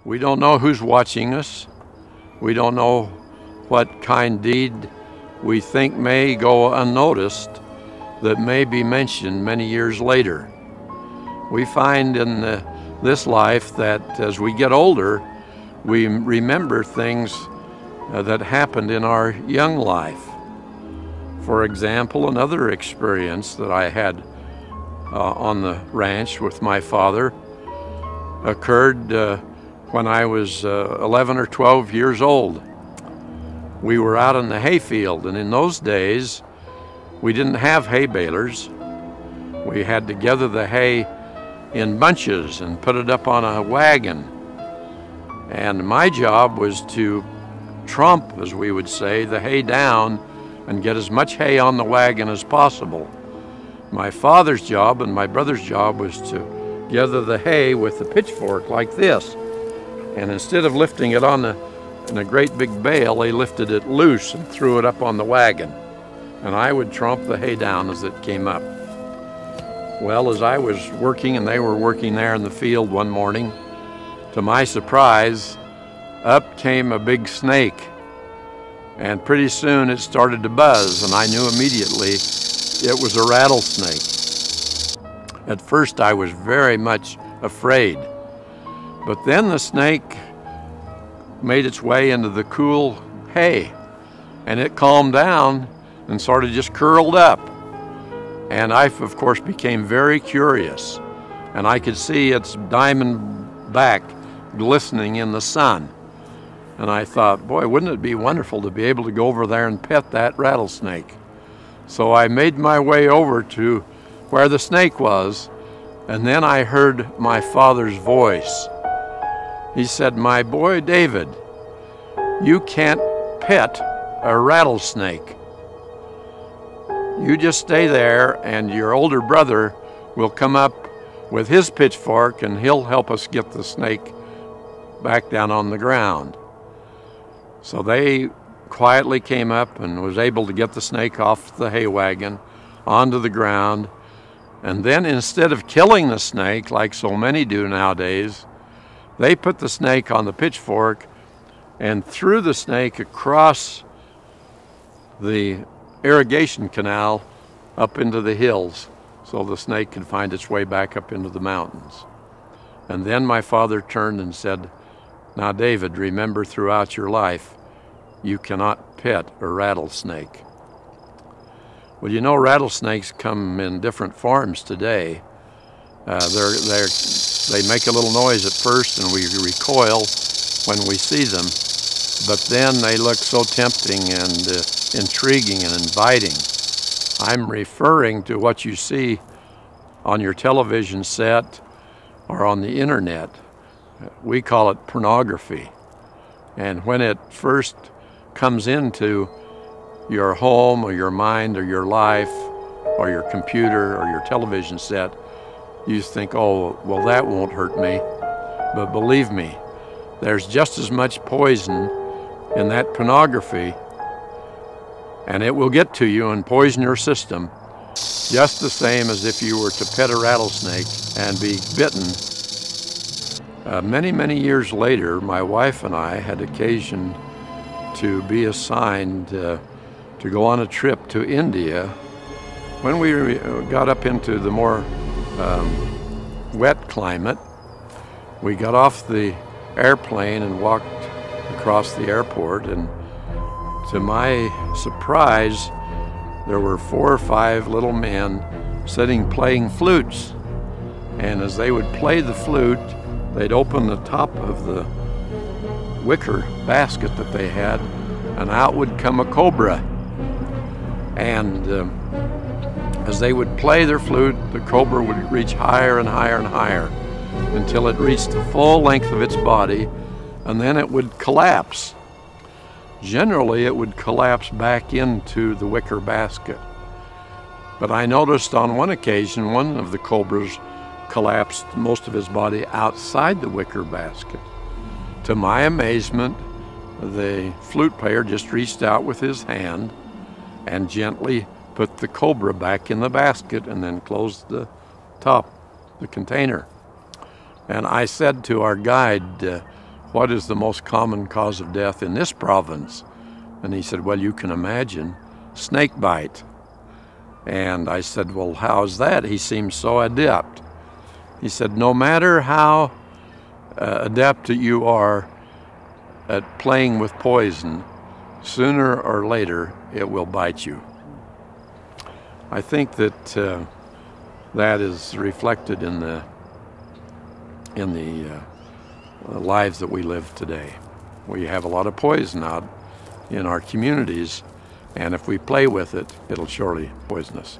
We don't know who's watching us. We don't know what kind deed we think may go unnoticed that may be mentioned many years later. We find in this life that as we get older, we remember things that happened in our young life. For example, another experience that I had on the ranch with my father occurred when I was 11 or 12 years old. We were out in the hayfield, and in those days we didn't have hay balers. We had to gather the hay in bunches and put it up on a wagon. And my job was to tromp, as we would say, the hay down and get as much hay on the wagon as possible. My father's job and my brother's job was to gather the hay with the pitchfork like this. And instead of lifting it in a great big bale, they lifted it loose and threw it up on the wagon. And I would tromp the hay down as it came up. Well, as I was working and they were working there in the field one morning, to my surprise, up came a big snake. And pretty soon it started to buzz, and I knew immediately it was a rattlesnake. At first I was very much afraid, but then the snake made its way into the cool hay, and it calmed down and sort of just curled up. And I, of course, became very curious, and I could see its diamond back glistening in the sun. And I thought, boy, wouldn't it be wonderful to be able to go over there and pet that rattlesnake? So I made my way over to where the snake was, and then I heard my father's voice. He said, "My boy David, you can't pet a rattlesnake. You just stay there, and your older brother will come up with his pitchfork and he'll help us get the snake back down on the ground." So they quietly came up and was able to get the snake off the hay wagon onto the ground. And then instead of killing the snake like so many do nowadays, they put the snake on the pitchfork and threw the snake across the irrigation canal up into the hills so the snake could find its way back up into the mountains. And then my father turned and said, "Now, David, remember throughout your life, you cannot pet a rattlesnake." Well, you know, rattlesnakes come in different forms today. They make a little noise at first and we recoil when we see them, but then they look so tempting and intriguing and inviting. I'm referring to what you see on your television set or on the internet. We call it pornography. And when it first comes into your home or your mind or your life or your computer or your television set, you think, oh, well, that won't hurt me. But believe me, there's just as much poison in that pornography, and it will get to you and poison your system just the same as if you were to pet a rattlesnake and be bitten. Many, many years later, my wife and I had occasion to be assigned to go on a trip to India. When we got up into the more wet climate, we got off the airplane and walked across the airport, and to my surprise, there were 4 or 5 little men sitting playing flutes. And as they would play the flute, they'd open the top of the wicker basket that they had, and out would come a cobra. And as they would play their flute, the cobra would reach higher and higher and higher until it reached the full length of its body, and then it would collapse. Generally, it would collapse back into the wicker basket. But I noticed on one occasion, one of the cobras collapsed most of his body outside the wicker basket. To my amazement, the flute player just reached out with his hand and gently put the cobra back in the basket and then closed the top, the container. And I said to our guide, what is the most common cause of death in this province? And he said, well, you can imagine, snake bite. And I said, well, how's that? He seems so adept. He said, no matter how adept you are at playing with poison, sooner or later it will bite you. I think that that is reflected in the lives that we live today. We have a lot of poison out in our communities, and if we play with it, it'll surely poison us.